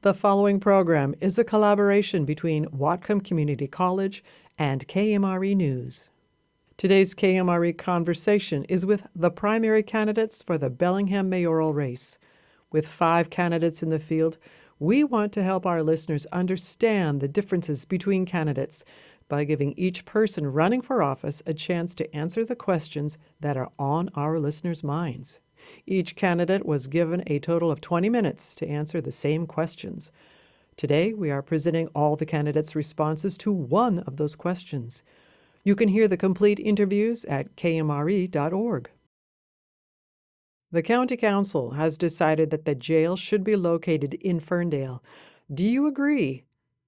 The following program is a collaboration between Whatcom Community College and KMRE News. Today's KMRE conversation is with the primary candidates for the Bellingham mayoral race. With 5 candidates in the field, we want to help our listeners understand the differences between candidates by giving each person running for office a chance to answer the questions that are on our listeners' minds. Each candidate was given a total of 20 minutes to answer the same questions. Today, we are presenting all the candidates' responses to one of those questions. You can hear the complete interviews at kmre.org. The County Council has decided that the jail should be located in Ferndale. Do you agree?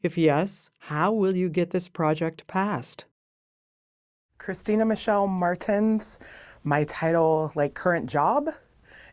If yes, how will you get this project passed? Christina Michelle Martins. My title, current job,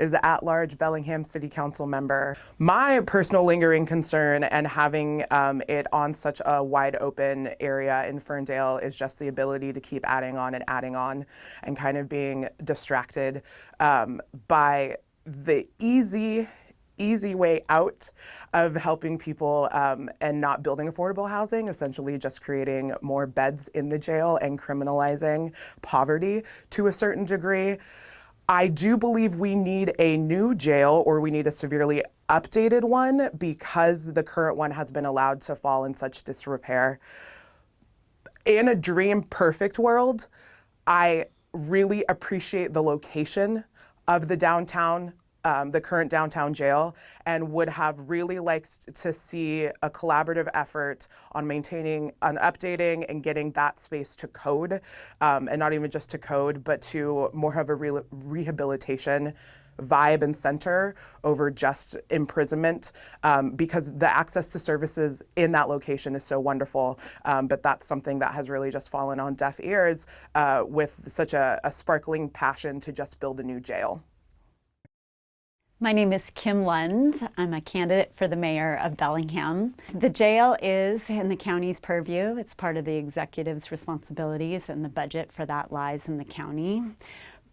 is the at-large Bellingham City Council member. My personal lingering concern and having it on such a wide open area in Ferndale is just the ability to keep adding on and kind of being distracted by the easy way out of helping people and not building affordable housing, essentially just creating more beds in the jail and criminalizing poverty to a certain degree. I do believe we need a new jail, or we need a severely updated one, because the current one has been allowed to fall in such disrepair. In a dream perfect world, I really appreciate the location of the downtown, the current downtown jail, and would have really liked to see a collaborative effort on maintaining, on updating and getting that space to code, and not even just to code, but to more of a rehabilitation vibe and center over just imprisonment, because the access to services in that location is so wonderful, but that's something that has really just fallen on deaf ears with such a sparkling passion to just build a new jail. My name is Kim Lund. I'm a candidate for the mayor of Bellingham. The jail is in the county's purview. It's part of the executive's responsibilities, and the budget for that lies in the county.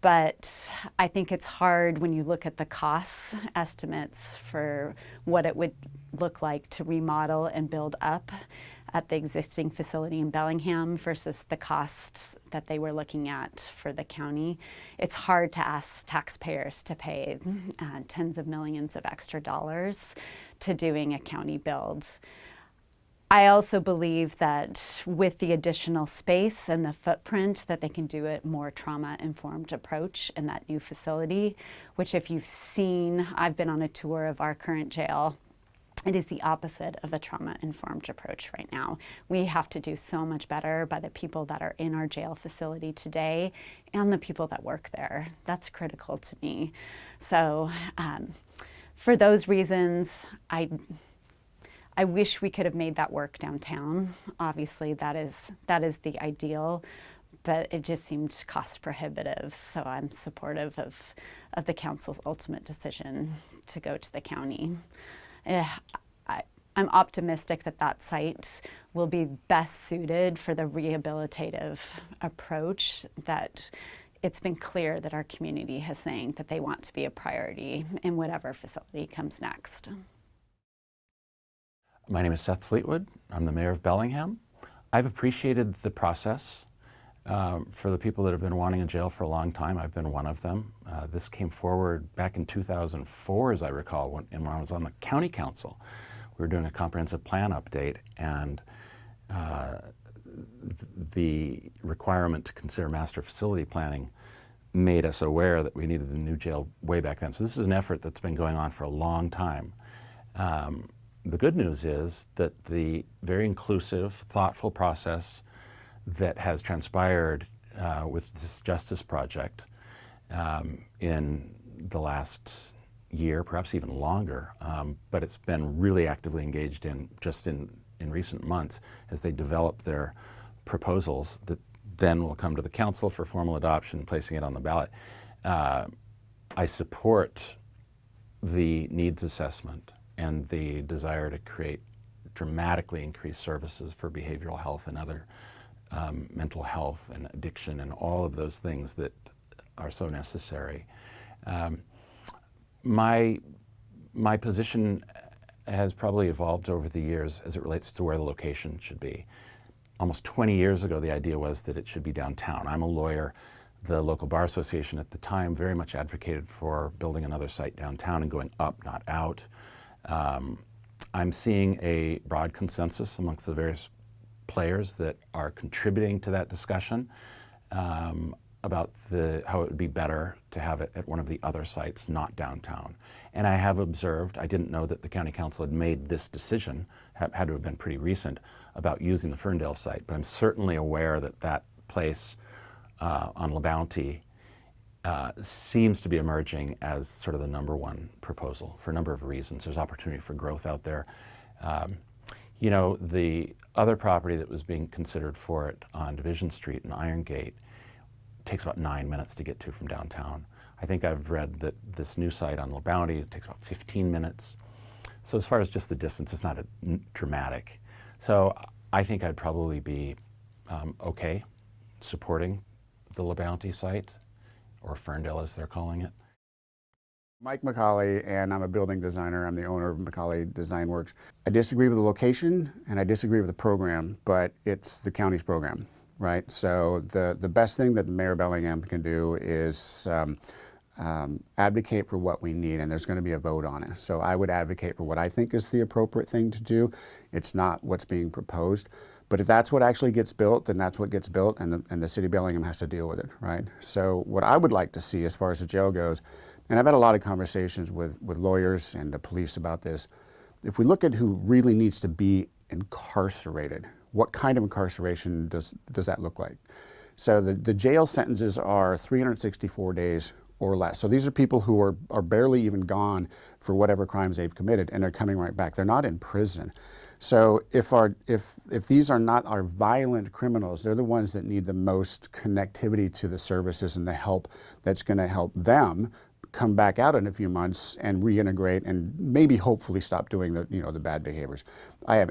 But I think it's hard when you look at the cost estimates for what it would look like to remodel and build up at the existing facility in Bellingham versus the costs that they were looking at for the county. It's hard to ask taxpayers to pay tens of millions of extra dollars to doing a county build. I also believe that with the additional space and the footprint, that they can do a more trauma-informed approach in that new facility, which, if you've seen, I've been on a tour of our current jail. It is the opposite of a trauma-informed approach right now. We have to do so much better by the people that are in our jail facility today and the people that work there. That's critical to me. So for those reasons, I wish we could have made that work downtown. Obviously, that is the ideal, but it just seemed cost prohibitive. So I'm supportive of the council's ultimate decision to go to the county. I'm optimistic that that site will be best suited for the rehabilitative approach that it's been clear that our community has saying that they want to be a priority in whatever facility comes next. My name is Seth Fleetwood. I'm the mayor of Bellingham. I've appreciated the process. For the people that have been wanting a jail for a long time, I've been one of them. This came forward back in 2004, as I recall, when I was on the county council. We were doing a comprehensive plan update, and the requirement to consider master facility planning made us aware that we needed a new jail way back then. So this is an effort that's been going on for a long time. The good news is that the very inclusive, thoughtful process that has transpired with this Justice Project in the last year, perhaps even longer, but it's been really actively engaged in just in recent months as they develop their proposals that then will come to the council for formal adoption, placing it on the ballot. I support the needs assessment and the desire to create dramatically increased services for behavioral health and other mental health and addiction and all of those things that are so necessary. My position has probably evolved over the years as it relates to where the location should be. Almost 20 years ago, the idea was that it should be downtown. I'm a lawyer. The local bar association at the time very much advocated for building another site downtown and going up, not out. I'm seeing a broad consensus amongst the various players that are contributing to that discussion about how it would be better to have it at one of the other sites, not downtown. And I have observed, I didn't know that the county council had made this decision, had to have been pretty recent, about using the Ferndale site, but I'm certainly aware that that place on La Bounty seems to be emerging as sort of the number one proposal for a number of reasons. There's opportunity for growth out there. You know, the other property that was being considered for it on Division Street in Iron Gate takes about 9 minutes to get to from downtown. I think I've read that this new site on La Bounty takes about 15 minutes. So as far as just the distance, it's not dramatic. So I think I'd probably be okay supporting the La Bounty site, or Ferndale as they're calling it. Mike McCauley, and I'm a building designer. I'm the owner of McCauley Design Works. I disagree with the location and I disagree with the program, but it's the county's program, right? So the best thing that the Mayor of Bellingham can do is advocate for what we need, and there's going to be a vote on it. So I would advocate for what I think is the appropriate thing to do. It's not what's being proposed. But if that's what actually gets built, then that's what gets built, and the city of Bellingham has to deal with it, right? So what I would like to see as far as the jail goes, and I've had a lot of conversations with lawyers and the police about this, if we look at who really needs to be incarcerated, what kind of incarceration does that look like? So the jail sentences are 364 days or less. So these are people who are barely even gone for whatever crimes they've committed, and they're coming right back. They're not in prison. So if these are not our violent criminals, they're the ones that need the most connectivity to the services and the help that's going to help them come back out in a few months and reintegrate and maybe hopefully stop doing the bad behaviors. I have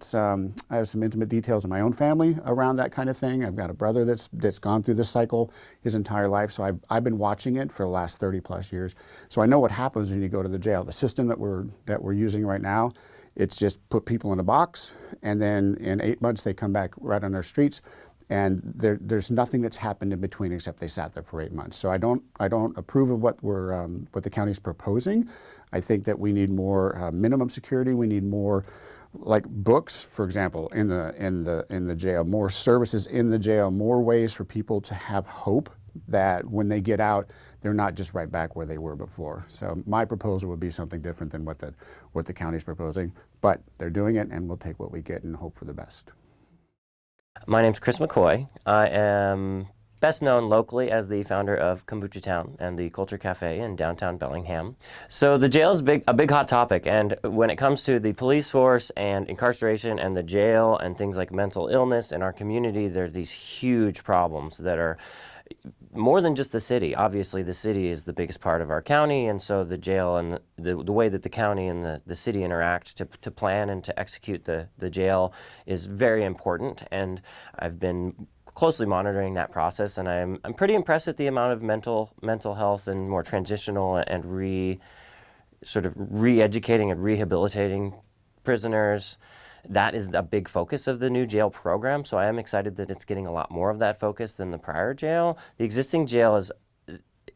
some intimate details in my own family around that kind of thing. I've got a brother that's gone through this cycle his entire life, so I've been watching it for the last 30 plus years. So I know what happens when you go to the jail. The system that we're using right now, it's just put people in a box, and then in 8 months they come back right on their streets, and there's nothing that's happened in between except they sat there for 8 months. So I don't approve of what the county's proposing. I think that we need more minimum security. We need more, like books, for example, in the jail, more services in the jail, more ways for people to have hope that when they get out, they're not just right back where they were before. So my proposal would be something different than what the county's proposing, but they're doing it, and we'll take what we get and hope for the best. My name's Chris McCoy. I am best known locally as the founder of Kombucha Town and the Culture Cafe in downtown Bellingham. So the jail is a big hot topic, and when it comes to the police force and incarceration and the jail and things like mental illness in our community, there are these huge problems that are more than just the city. Obviously, the city is the biggest part of our county, and so the jail and the way that the county and the city interact to plan and to execute the jail is very important. And I've been closely monitoring that process, and I'm pretty impressed at the amount of mental health and more transitional and re-educating and rehabilitating prisoners. That is a big focus of the new jail program, so I am excited that it's getting a lot more of that focus than the prior jail. The existing jail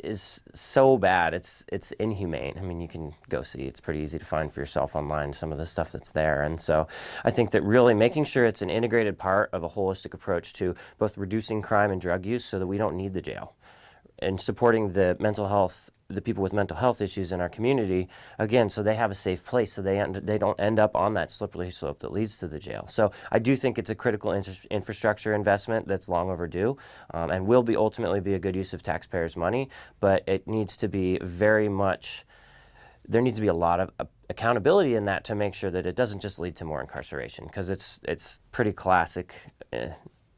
is so bad, it's inhumane. I mean, you can go see, it's pretty easy to find for yourself online some of the stuff that's there. And so I think that really making sure it's an integrated part of a holistic approach to both reducing crime and drug use so that we don't need the jail, and supporting the people with mental health issues in our community, again, so they have a safe place, so they don't end up on that slippery slope that leads to the jail. So I do think it's a critical infrastructure investment that's long overdue, and will ultimately be a good use of taxpayers' money, but it needs to be there needs to be a lot of accountability in that to make sure that it doesn't just lead to more incarceration, because it's pretty classic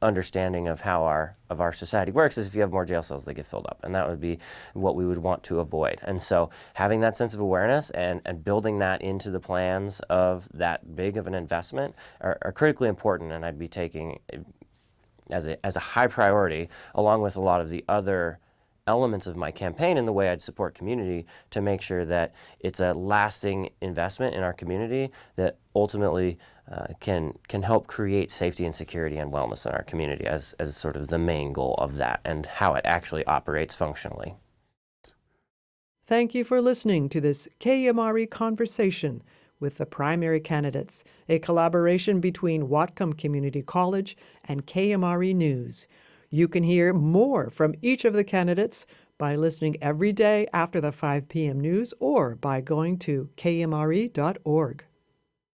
understanding of how our society works is if you have more jail cells, they get filled up, and that would be what we would want to avoid. And so having that sense of awareness and building that into the plans of that big of an investment are critically important, and I'd be taking as a high priority, along with a lot of the other elements of my campaign and the way I'd support community to make sure that it's a lasting investment in our community that ultimately can help create safety and security and wellness in our community as sort of the main goal of that and how it actually operates functionally. Thank you for listening to this KMRE Conversation with the primary candidates, a collaboration between Whatcom Community College and KMRE News. You can hear more from each of the candidates by listening every day after the 5 p.m. news or by going to kmre.org.